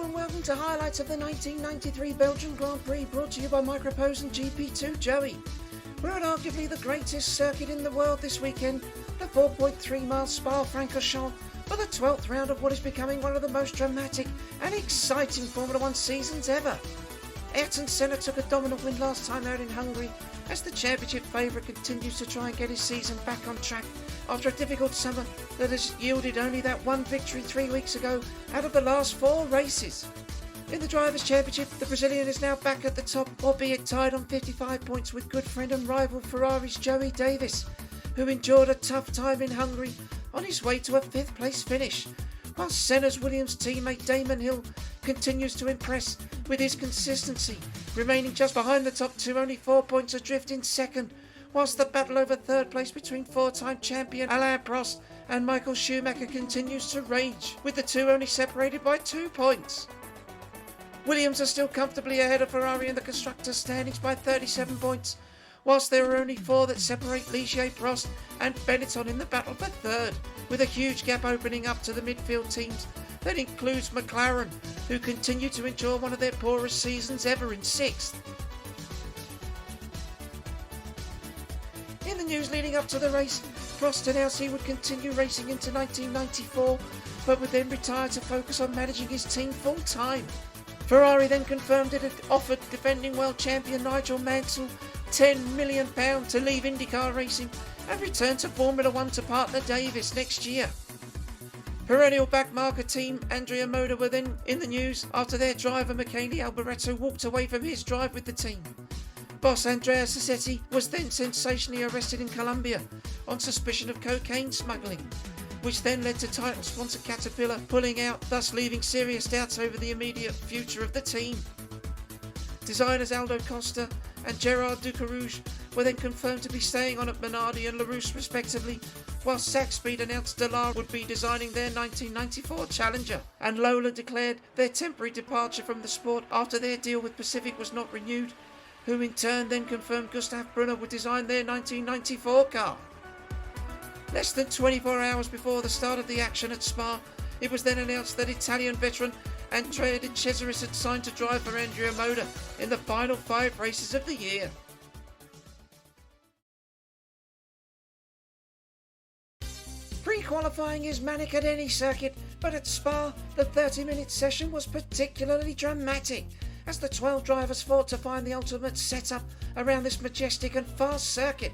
and welcome to highlights of the 1993 Belgian Grand Prix, brought to you by Mircoprose and GP2Joey. We're at arguably the greatest circuit in the world this weekend, the 4.3 mile Spa Francorchamps, for the 12th round of what is becoming one of the most dramatic and exciting Formula 1 seasons ever. Ayrton Senna took a dominant win last time out in Hungary, as the championship favourite continues to try and get his season back on track after a difficult summer that has yielded only that one victory 3 weeks ago out of the last 4 races. In the Drivers' Championship, the Brazilian is now back at the top, albeit tied on 55 points with good friend and rival Ferrari's Joey Davies, who endured a tough time in Hungary on his way to a 5th place finish, while Senna's Williams teammate Damon Hill continues to impress with his consistency, remaining just behind the top 2, only 4 points adrift in second, whilst the battle over 3rd place between 4-time champion Alain Prost and Michael Schumacher continues to rage, with the two only separated by 2 points. Williams are still comfortably ahead of Ferrari in the constructors' standings by 37 points, whilst there are only 4 that separate Ligier, Prost and Benetton in the battle for 3rd, with a huge gap opening up to the midfield teams that includes McLaren, who continue to endure one of their poorest seasons ever in 6th. In the news leading up to the race, Prost announced he would continue racing into 1994, but would then retire to focus on managing his team full-time. Ferrari then confirmed it had offered defending world champion Nigel Mansell £10 million to leave IndyCar racing and return to Formula 1 to partner Davies next year. Perennial backmarker team Andrea Moda were then in the news after their driver Michele Alboreto walked away from his drive with the team. Boss Andrea Sassetti was then sensationally arrested in Colombia on suspicion of cocaine smuggling, which then led to title sponsor Caterpillar pulling out, thus leaving serious doubts over the immediate future of the team. Designers Aldo Costa and Gerard Ducarouge were then confirmed to be staying on at Minardi and LaRousse respectively, while Saxpeed announced Dallara would be designing their 1994 Challenger, and Lola declared their temporary departure from the sport after their deal with Pacific was not renewed, who in turn then confirmed Gustav Brunner would design their 1994 car. Less than 24 hours before the start of the action at Spa, it was then announced that Italian veteran Andrea De Cesaris had signed to drive for Andrea Moda in the final 5 races of the year. Pre-qualifying is manic at any circuit, but at Spa, the 30-minute session was particularly dramatic, as the 12 drivers fought to find the ultimate setup around this majestic and fast circuit.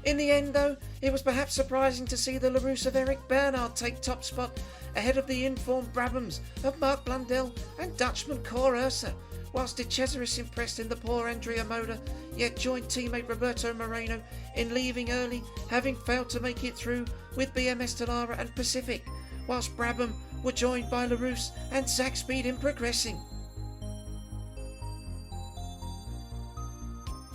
In the end, though, it was perhaps surprising to see the LaRousse of Eric Bernard take top spot ahead of the informed Brabhams of Mark Blundell and Dutchman Cor Ursa, whilst De Cesaris impressed in the poor Andrea Moda, yet joined teammate Roberto Moreno in leaving early, having failed to make it through with BMS Dallara and Pacific, whilst Brabham were joined by LaRousse and Saxpeed in progressing.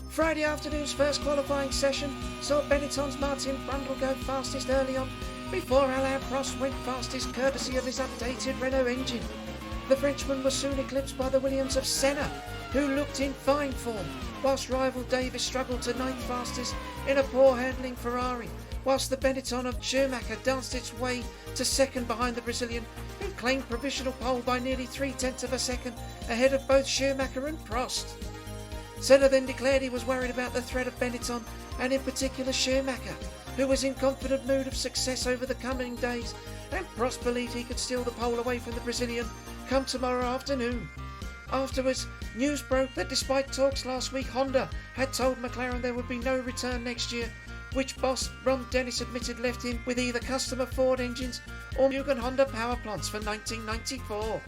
Friday afternoon's first qualifying session saw Benetton's Martin Brundle go fastest early on, before Alain Prost went fastest courtesy of his updated Renault engine. The Frenchman was soon eclipsed by the Williams of Senna, who looked in fine form, whilst rival Davies struggled to 9th fastest in a poor handling Ferrari, whilst the Benetton of Schumacher danced its way to 2nd behind the Brazilian, who claimed provisional pole by nearly 3/10 of a second ahead of both Schumacher and Prost. Senna then declared he was worried about the threat of Benetton, and in particular Schumacher, who was in confident mood of success over the coming days, and Prost believed he could steal the pole away from the Brazilian come tomorrow afternoon. Afterwards, news broke that despite talks last week, Honda had told McLaren there would be no return next year, which boss Ron Dennis admitted left him with either customer Ford engines or Mugen Honda power plants for 1994.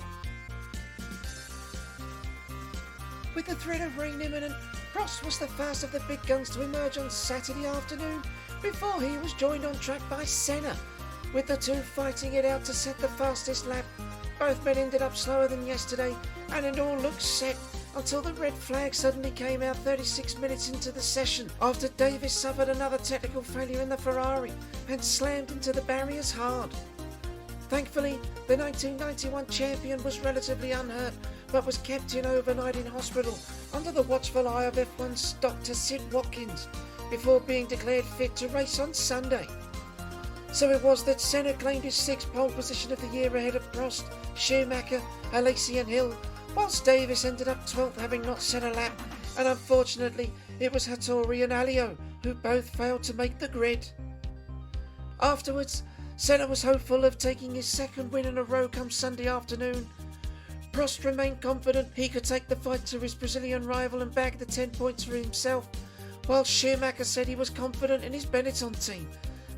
With the threat of rain imminent, Prost was the first of the big guns to emerge on Saturday afternoon, before he was joined on track by Senna, with the two fighting it out to set the fastest lap. Both men ended up slower than yesterday, and it all looked set until the red flag suddenly came out 36 minutes into the session, after Davies suffered another technical failure in the Ferrari and slammed into the barriers hard. Thankfully, the 1991 champion was relatively unhurt, but was kept in overnight in hospital under the watchful eye of F1's Dr. Sid Watkins, before being declared fit to race on Sunday. So it was that Senna claimed his 6th pole position of the year ahead of Prost, Schumacher, Alain and Hill, whilst Davies ended up 12th, having not set a lap, and unfortunately it was Hattori and Alain who both failed to make the grid. Afterwards, Senna was hopeful of taking his 2nd win in a row come Sunday afternoon. Prost remained confident he could take the fight to his Brazilian rival and bag the 10 points for himself, while Schumacher said he was confident in his Benetton team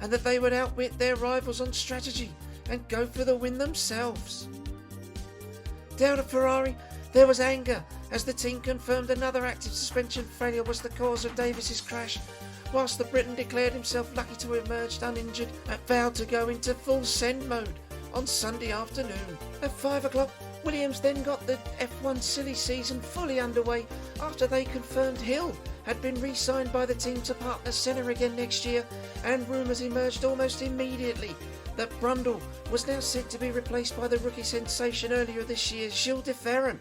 and that they would outwit their rivals on strategy and go for the win themselves. Down at Ferrari, there was anger as the team confirmed another active suspension failure was the cause of Davies' crash, whilst the Briton declared himself lucky to have emerged uninjured and vowed to go into full send mode on Sunday afternoon. At 5 o'clock, Williams then got the F1 silly season fully underway after they confirmed Hill had been re-signed by the team to partner Senna again next year, and rumours emerged almost immediately that Brundle was now set to be replaced by the rookie sensation earlier this year, Gilles de Ferran.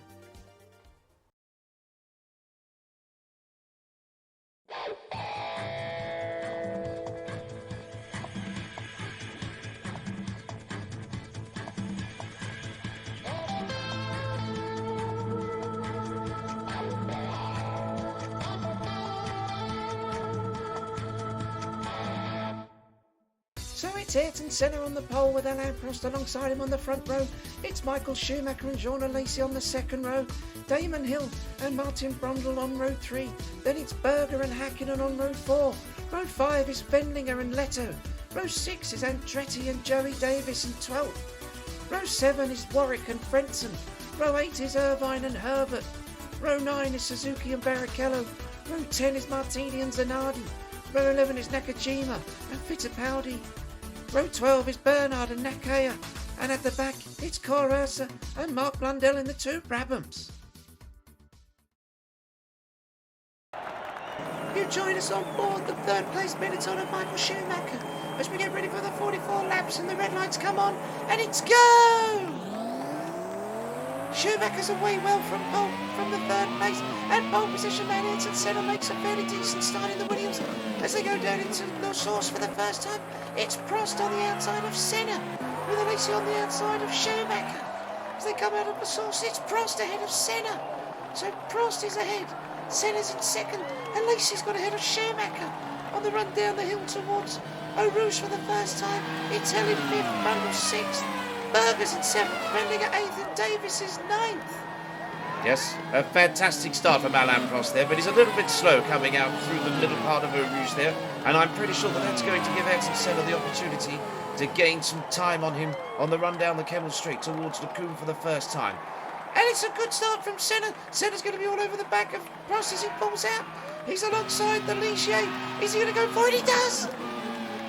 So it's Ayrton Senna on the pole with Alain Prost alongside him on the front row. It's Michael Schumacher and Jean Alesi on the 2nd row. Damon Hill and Martin Brundle on row 3. Then it's Berger and Häkkinen on row 4. Row 5 is Wendlinger and Leto. Row 6 is Andretti and Joey Davies in 12th. Row 7 is Warwick and Frentzen. Row 8 is Irvine and Herbert. Row 9 is Suzuki and Barrichello. Row 10 is Martini and Zanardi. Row 11 is Nakajima and Fittipaldi. Row 12 is Bernard and Nakaya, and at the back it's Cor Ursa and Mark Blundell in the 2 Brabhams. You join us on board the 3rd place Benetton of Michael Schumacher as we get ready for the 44 laps and the red lights come on, and it's go! Schumacher's away well from the 3rd place, and pole position man Ayrton Senna makes a fairly decent start in the Williams as they go down into the source for the first time. It's Prost on the outside of Senna, with Alesi on the outside of Schumacher. As they come out of the source, it's Prost ahead of Senna. So Prost is ahead, Senna's in 2nd, Alesi's got ahead of Schumacher. On the run down the hill towards Eau Rouge for the first time, it's Hill in 5th, Brundle 6th. Berger's in 7th, Wendlinger 8th, and Davies is 9th. Yes, a fantastic start from Alain Prost there, but he's a little bit slow coming out through the middle part of Eau Rouge there, and I'm pretty sure that that's going to give Ayrton Senna the opportunity to gain some time on him on the run down the Kemmel Straight towards Lacoum for the first time. And it's a good start from Senna. Senna's going to be all over the back of Prost as he pulls out. He's alongside the Ligier. Is he going to go for it? He does!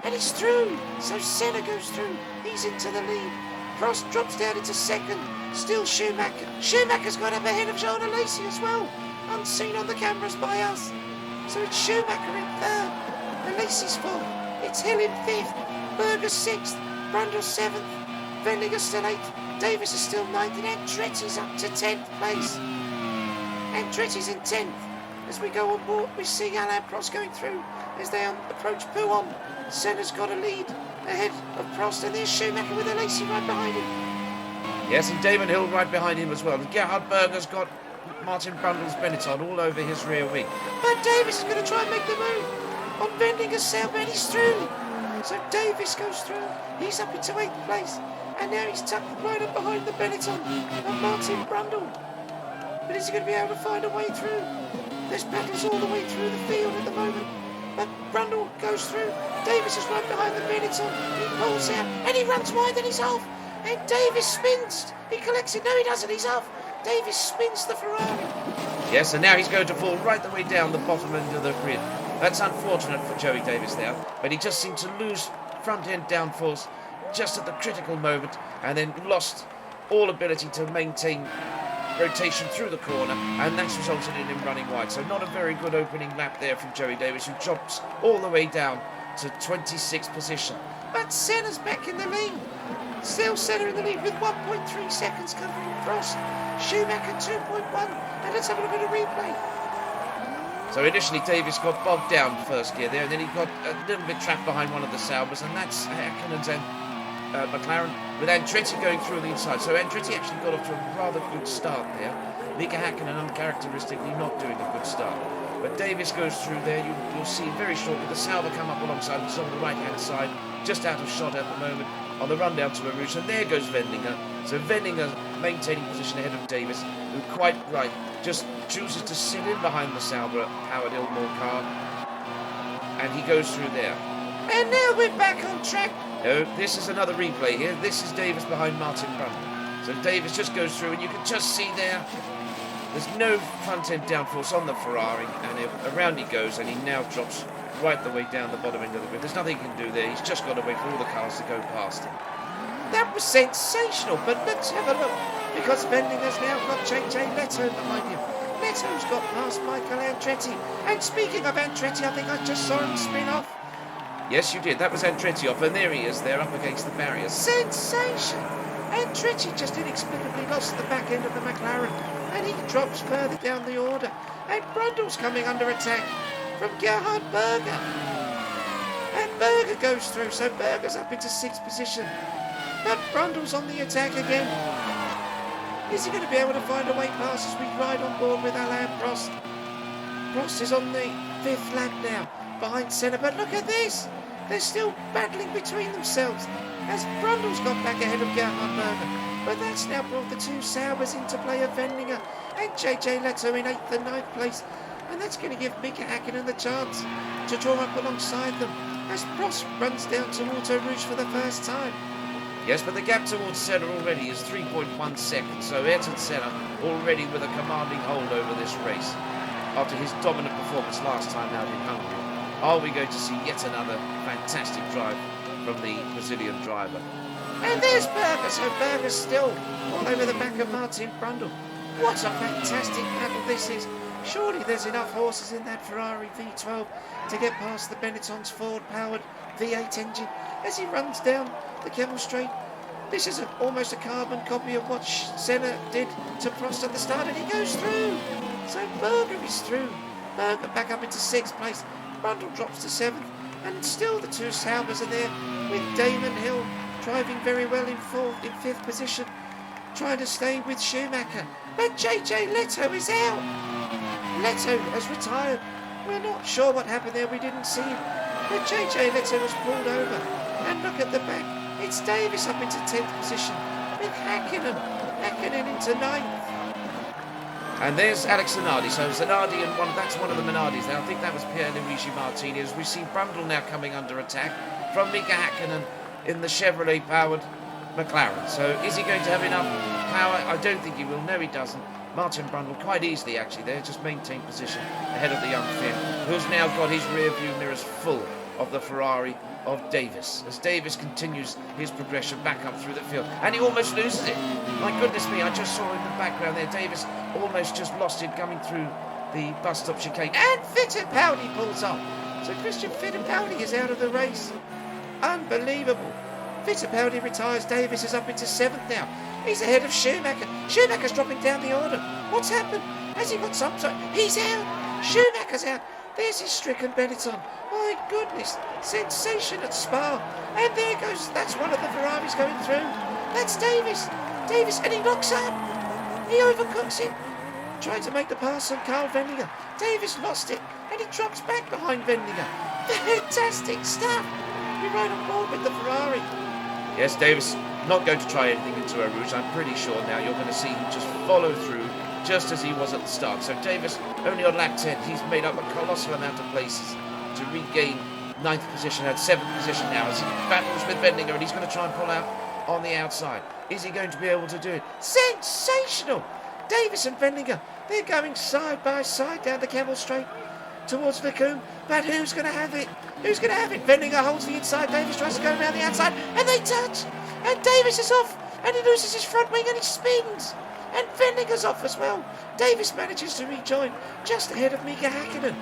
And he's through. So Senna goes through. He's into the lead. Prost drops down into 2nd. Still Schumacher. Schumacher's got up ahead of Jean Alesi as well. Unseen on the cameras by us. So it's Schumacher in 3rd. Alesi's 4th. It's Hill in 5th. Berger 6th. Brundle 7th. Wendlinger still 8th. Davies is still 9th. And Andretti's up to 10th place. Andretti's in 10th. As we go on board, we see Alain Prost going through as they approach Pouhon. Senna's got a lead ahead of Prost, and there's Schumacher with Alesi right behind him. Yes, and Damon Hill right behind him as well. And Gerhard Berger's got Martin Brundle's Benetton all over his rear wing. But Davies is going to try and make the move on Wendlinger's sail, but he's through. So Davies goes through. He's up into 8th place, and now he's tucked right up behind the Benetton of Martin Brundle. But is he going to be able to find a way through? There's battles all the way through the field at the moment. But Brundle goes through. Davies is right behind the Benetton. He pulls out and he runs wide and he's off. And Davies spins. He collects it. No, he doesn't. He's off. Davies spins the Ferrari. Yes, and now he's going to fall right the way down the bottom end of the grid. That's unfortunate for Joey Davies there, but he just seemed to lose front end downforce just at the critical moment and then lost all ability to maintain rotation through the corner, and that's resulted in him running wide. So not a very good opening lap there from Joey Davies, who drops all the way down to 26th position. But Senna's back in the lead. Still Senna in the lead with 1.3 seconds covering Prost. Schumacher 2.1. And let's have a look at a replay. So initially Davies got bogged down first gear there, and then he got a little bit trapped behind one of the Saubers, and that's Häkkinen's and McLaren, with Andretti going through the inside. So Andretti actually got off to a rather good start there. Mika Häkkinen uncharacteristically not doing a good start. But Davies goes through there. You'll see very shortly the Sauber come up alongside. It's on the right-hand side, just out of shot at the moment, on the run down to Rouge. And there goes Wendlinger. So Wendlinger maintaining position ahead of Davies, who quite right just chooses to sit in behind the Sauber powered Ilmore car. And he goes through there. And now we're back on track. No, this is another replay here. This is Davies behind Martin Brundle. So Davies just goes through, and you can just see there, there's no front-end downforce on the Ferrari, and around he goes, and he now drops right the way down the bottom end of the grid. There's nothing he can do there. He's just got to wait for all the cars to go past him. That was sensational, but let's have a look, because Wendlinger's now got JJ Leto behind him. Leto's got past Michael Andretti, and speaking of Andretti, I think I just saw him spin off. Yes, you did. That was Andretti off, and there he is there up against the barrier. Sensation! Andretti just inexplicably lost the back end of the McLaren, and he drops further down the order. And Brundle's coming under attack from Gerhard Berger. And Berger goes through, so Berger's up into 6th position. But Brundle's on the attack again. Is he going to be able to find a way past as we ride on board with Alain Prost? Prost is on the 5th lap now, behind Senna, but look at this! They're still battling between themselves, as Brundle's got back ahead of Gerhard Berger. But that's now brought the two Saubers into play of Wendlinger and JJ Leto in 8th and 9th place. And that's going to give Mika Häkkinen the chance to draw up alongside them as Prost runs down towards Rouge for the first time. Yes, but the gap towards Senna already is 3.1 seconds, so Ayrton Senna already with a commanding hold over this race. After his dominant performance last time out in Hungary, are we going to see yet another fantastic drive from the Brazilian driver? And there's Berger, so Berger's still all over the back of Martin Brundle. What a fantastic battle this is. Surely there's enough horses in that Ferrari V12 to get past the Benetton's Ford-powered V8 engine as he runs down the Kemmel Straight. This is almost a carbon copy of what Senna did to Prost at the start, and he goes through. So Berger is through. Berger back up into 6th place. Brundle drops to 7th, and still the two Saubers are there with Damon Hill driving very well in 5th position, trying to stay with Schumacher. But JJ Leto is out. Leto has retired. We're not sure what happened there. We didn't see him. But JJ Leto was pulled over. And look at the back. It's Davies up into 10th position with Häkkinen into 9th. And there's Alex Zanardi. So Zanardi and that's one of the Minardis there. I think that was Pierre-Luigi Martini. As we see Brundle now coming under attack from Mika Häkkinen in the Chevrolet-powered McLaren. So is he going to have enough power? I don't think he will. No, he doesn't. Martin Brundle quite easily actually there, just maintained position ahead of the young Finn, who's now got his rear view mirrors full of the Ferrari of Davies, as Davies continues his progression back up through the field, and he almost loses it. My goodness me, I just saw in the background there, Davies almost just lost it coming through the bus stop chicane, and Fittipaldi pulls off. So Christian Fittipaldi is out of the race. Unbelievable. Fittipaldi retires. Davies is up into 7th now. He's ahead of Schumacher. Schumacher's dropping down the order. What's happened? Has he got some sort? He's out. Schumacher's out. There's his stricken Benetton. My goodness. Sensation at Spa. And there goes, that's one of the Ferraris going through. That's Davies. Davies, and he knocks up. He overcooks it. Trying to make the pass on Carl Wendlinger. Davies lost it, and he drops back behind Wendlinger. Fantastic stuff. We're right on board with the Ferrari. Yes, Davies not going to try anything into a Rouge. I'm pretty sure now you're going to see him just follow through just as he was at the start. So Davies only on lap 10. He's made up a colossal amount of places to regain 9th position and 7th position now as he battles with Wendlinger, and he's going to try and pull out on the outside. Is he going to be able to do it? Sensational! Davies and Wendlinger, they're going side by side down the Kemmel Straight towards Vicombe, but who's going to have it? Who's going to have it? Wendlinger holds the inside, Davies tries to go around the outside, and they touch! And Davies is off, and he loses his front wing, and he spins! And Wendlinger's off as well. Davies manages to rejoin just ahead of Mika Häkkinen.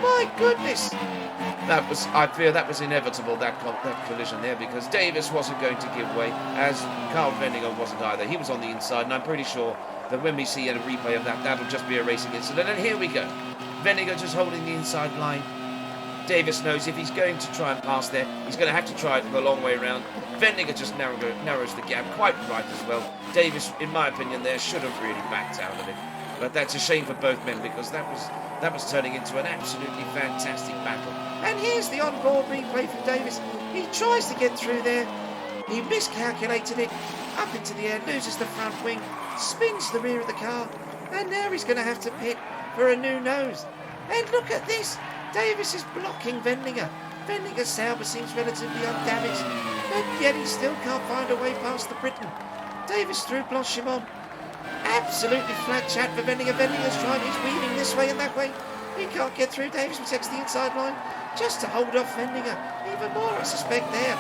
My goodness! I fear that was inevitable, that collision there, because Davies wasn't going to give way, as Carl Wendlinger wasn't either. He was on the inside, and I'm pretty sure that when we see a replay of that, that'll just be a racing incident. And here we go. Wendlinger just holding the inside line. Davies knows if he's going to try and pass there, he's going to have to try it the long way around. Wendlinger just narrows the gap quite right as well. Davies, in my opinion, there should have really backed out of it. But that's a shame for both men because that was turning into an absolutely fantastic battle. And here's the on-board replay from Davies. He tries to get through there. He miscalculated it. Up into the air, loses the front wing, spins the rear of the car, and now he's going to have to pit for a new nose. And look at this. Davies is blocking Wendlinger. Wendlinger's Sauber seems relatively on Davies, and yet he still can't find a way past the Briton. Davies through Blanchimont. Absolutely flat chat for Wendlinger. Wendlinger's trying, he's weaving this way and that way. He can't get through. Davies protects the inside line just to hold off Wendlinger. Even more, I suspect, there.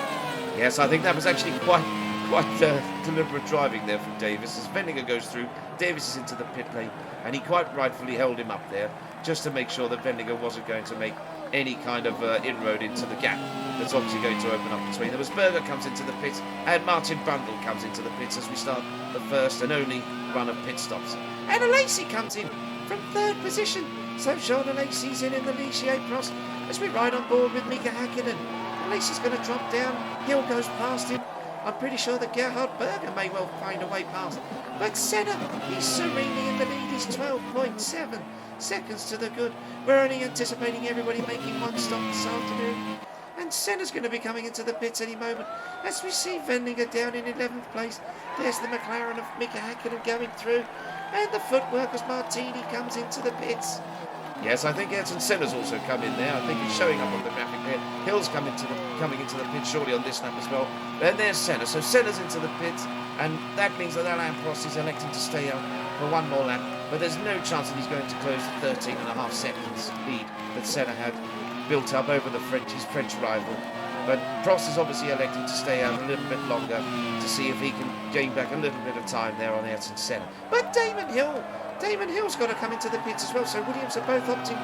Yes, I think that was actually quite deliberate driving there from Davies. As Wendlinger goes through, Davies is into the pit lane, and he quite rightfully held him up there just to make sure that Wendlinger wasn't going to make any kind of inroad into the gap that's obviously going to open up between them. As Berger comes into the pits and Martin Brundle comes into the pits as we start the first and only run of pit stops. And Alain comes in from third position. So Jean Alain's in the Ligier Prost as we ride on board with Mika Häkkinen. Alain's going to drop down. Hill goes past him. I'm pretty sure that Gerhard Berger may well find a way past. But Senna, he's serenely in the lead. He's 12.7 seconds to the good. We're only anticipating everybody making one stop this afternoon. And Senna's going to be coming into the pits any moment. As we see Wendlinger down in 11th place. There's the McLaren of Mika Häkkinen going through. And the footwork as Martini comes into the pits. Yes, I think Ayrton Senna's also come in there. I think he's showing up on the graphic there. Hill's coming into the pit shortly on this lap as well. Then there's Senna. So Senna's into the pits, and that means that Alain Prost is electing to stay out for one more lap. But there's no chance that he's going to close the 13.5 seconds lead that Senna had built up over his French rival. But Prost is obviously electing to stay out a little bit longer to see if he can gain back a little bit of time there on Ayrton Senna. But Damon Hill's got to come into the pits as well, so Williams are both opting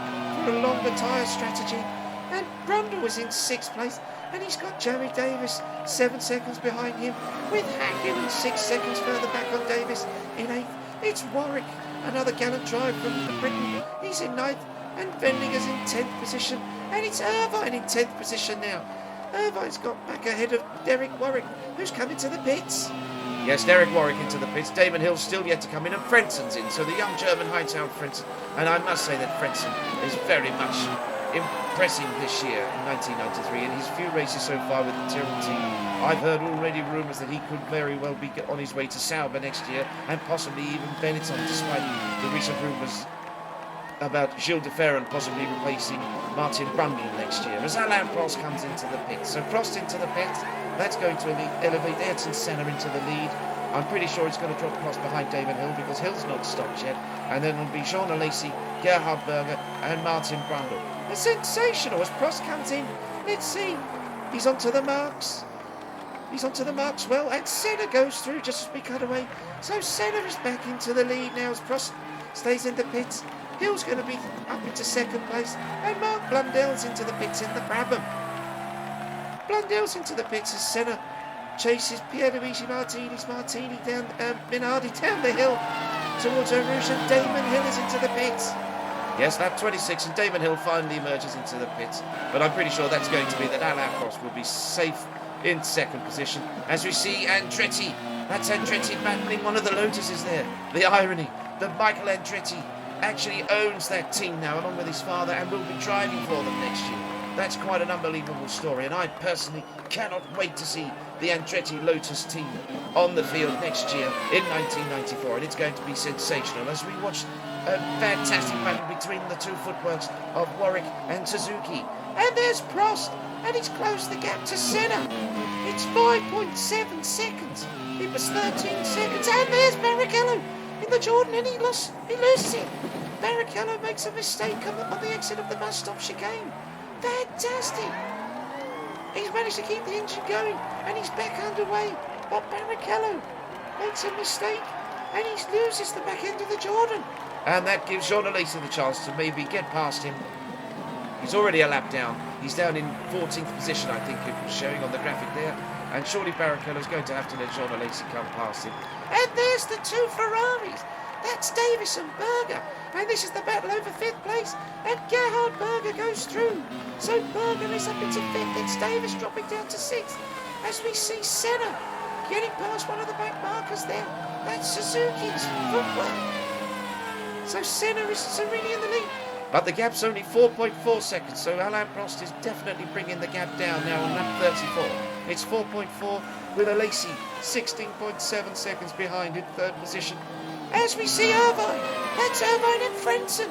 for a longer tyre strategy. And Brundle is in 6th place, and he's got Joey Davies 7 seconds behind him, with Häkkinen 6 seconds further back on Davies in 8th. It's Warwick, another gallant drive from the Briton. He's in 9th, and Wendlinger's in 10th position, and it's Irvine in 10th position now. Irvine's got back ahead of Derek Warwick, who's coming to the pits. Yes, Derek Warwick into the pits. Damon Hill's still yet to come in, and Frenzen's in. So the young German Hightown Frenzen. And I must say that Frenzen is very much impressing this year in 1993. In his few races so far with the Tyrrell team, I've heard already rumours that he could very well be on his way to Sauber next year, and possibly even Benetton, despite the recent rumours about Gilles de Ferran possibly replacing Martin Brundle next year. As Alain Prost comes into the pits. So Prost into the pits. That's going to elevate Ayrton Senna into the lead. I'm pretty sure it's going to drop Prost behind Damon Hill because Hill's not stopped yet. And then it'll be Jean Alain, Gerhard Berger and Martin Brundle. It's sensational as Prost comes in. Let's see. He's onto the marks. Well, and Senna goes through just as we cut away. So Senna is back into the lead now as Prost stays in the pits. Hill's going to be up into 2nd place, and Mark Blundell's into the pits in the Brabham. Blundell's into the pits as Senna chases Pierluigi Martini down, Minardi down the hill towards Eau Rouge, and Damon Hill is into the pits. Yes, lap 26, and Damon Hill finally emerges into the pits, but I'm pretty sure that's going to be that Alain Prost will be safe in 2nd position, as we see Andretti. That's Andretti battling one of the Lotuses there. The irony that Michael Andretti actually owns that team now along with his father and will be driving for them next year. That's quite an unbelievable story, and I personally cannot wait to see the Andretti Lotus team on the field next year in 1994, and it's going to be sensational as we watch a fantastic battle between the two footworks of Warwick and Suzuki. And there's Prost, and he's closed the gap to Senna. It's 5.7 seconds. It was 13 seconds, and there's Barrichello in the Jordan, and he loses it. Barrichello makes a mistake on the exit of the bus stop chicane. Fantastic! He's managed to keep the engine going, and he's back underway. But Barrichello makes a mistake, and he loses the back end of the Jordan. And that gives Jean Alain the chance to maybe get past him. He's already a lap down. He's down in 14th position, I think it was showing on the graphic there. And surely Barrichello's going to have to let Jean Alain come past him. And there's the two Ferraris. That's Davies and Berger. And this is the battle over 5th place. And Gerhard Berger goes through. So Berger is up into 5th. It's Davies dropping down to 6th. As we see Senna getting past one of the back markers there. That's Suzuki's footwork. So Senna is serenely in the lead. But the gap's only 4.4 seconds, so Alain Prost is definitely bringing the gap down now on lap 34. It's 4.4 with Alain 16.7 seconds behind in 3rd position. As we see Irvine, that's Irvine and Fri&Sat.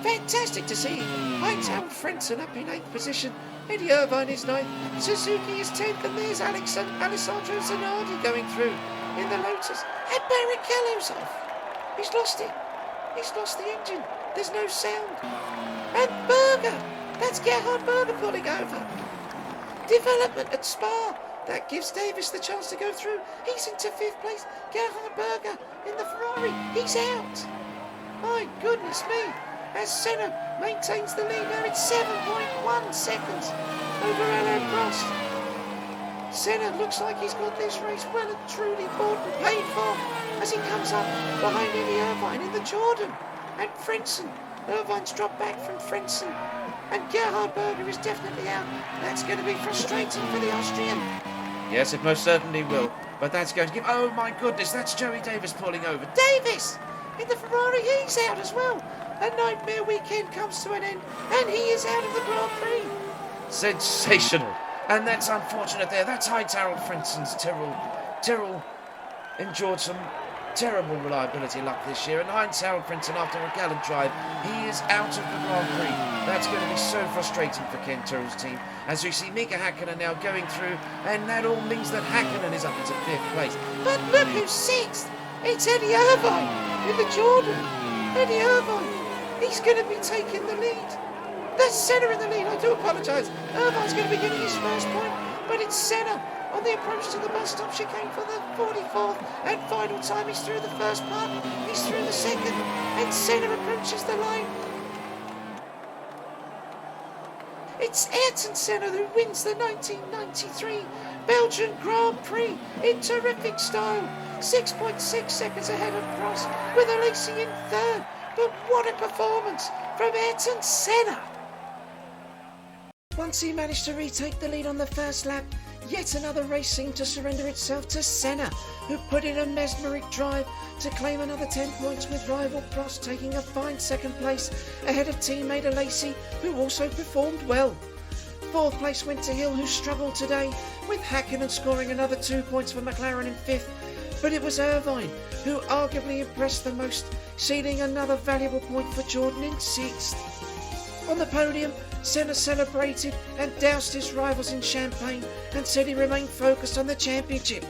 Fantastic to see Hightown and Fri&Sat up in 8th position. Eddie Irvine is 9th, Suzuki is 10th, and there's Alessandro Zanardi going through in the Lotus. And Barrichello's off. He's lost it. He's lost the engine. There's no sound. And Berger. That's Gerhard Berger pulling over. Development at Spa. That gives Davies the chance to go through. He's into 5th place. Gerhard Berger in the Ferrari. He's out. My goodness me. As Senna maintains the lead. Now it's 7.1 seconds over Alain Prost. Senna looks like he's got this race well and truly bought and paid for as he comes up behind Eddie Irvine in the Jordan. And Fri&Sat. Irvine's dropped back from Fri&Sat. And Gerhard Berger is definitely out. That's going to be frustrating for the Austrian. Yes, it most certainly will. But that's going to give... Oh, my goodness, that's Joey Davies pulling over. Davies! In the Ferrari, he's out as well. A nightmare weekend comes to an end. And he is out of the Grand Prix. Sensational. And that's unfortunate there. That's Hightower Fri&Sat's Tyrrell endured some terrible reliability luck this year. And Hightower Fri&Sat, after a gallant drive, he is out of the Grand Prix. That's going to be so frustrating for Ken Tyrrell's team. As we see Mika Häkkinen now going through. And that all means that Häkkinen is up into 5th place. But look who's 6th. It's Eddie Irvine in the Jordan. Eddie Irvine. He's going to be taking the lead. That's Senna in the lead. I do apologise. Irvine's going to be getting his first point, but it's Senna on the approach to the bus stop chicane for the 44th and final time. He's through the first part. He's through the second, and Senna approaches the line. It's Ayrton Senna who wins the 1993 Belgian Grand Prix in terrific style. 6.6 seconds ahead of Prost with Alain in 3rd. But what a performance from Ayrton Senna! Once he managed to retake the lead on the first lap, yet another race seemed to surrender itself to Senna, who put in a mesmeric drive to claim another 10 points, with rival Prost taking a fine 2nd place ahead of teammate Alain, who also performed well. 4th place went to Hill, who struggled today, with Häkkinen scoring another 2 points for McLaren in 5th. But it was Irvine who arguably impressed the most, sealing another valuable point for Jordan in 6th. On the podium, Senna celebrated and doused his rivals in champagne and said he remained focused on the championship.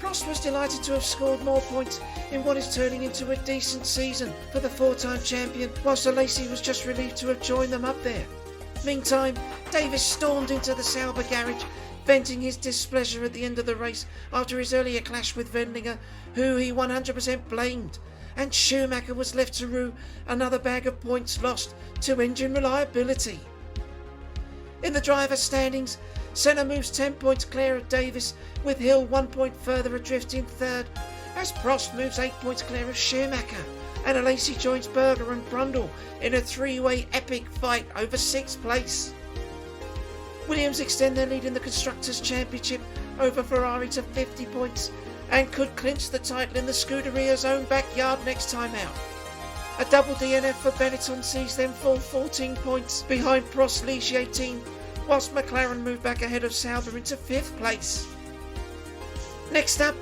Prost was delighted to have scored more points in what is turning into a decent season for the 4-time champion, whilst Alain was just relieved to have joined them up there. Meantime, Davies stormed into the Sauber garage, venting his displeasure at the end of the race after his earlier clash with Wendlinger, who he 100% blamed. And Schumacher was left to rue another bag of points lost to engine reliability. In the driver's standings, Senna moves 10 points clear of Davies, with Hill 1 point further adrift in 3rd, as Prost moves 8 points clear of Schumacher, and Alain joins Berger and Brundle in a 3-way epic fight over 6th place. Williams extend their lead in the Constructors' Championship over Ferrari to 50 points and could clinch the title in the Scuderia's own backyard next time out. A double DNF for Benetton sees them fall 14 points behind Prost's Ligier team, whilst McLaren move back ahead of Sauber into 5th place. Next up,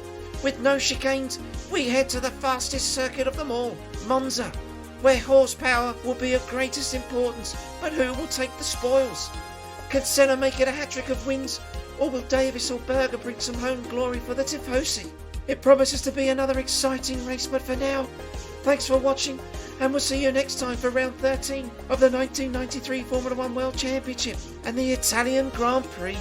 with no chicanes, we head to the fastest circuit of them all, Monza, where horsepower will be of greatest importance, but who will take the spoils? Can Senna make it a hat-trick of wins, or will Davies or Berger bring some home glory for the Tifosi? It promises to be another exciting race, but for now, thanks for watching, and we'll see you next time for round 13 of the 1993 Formula 1 World Championship and the Italian Grand Prix.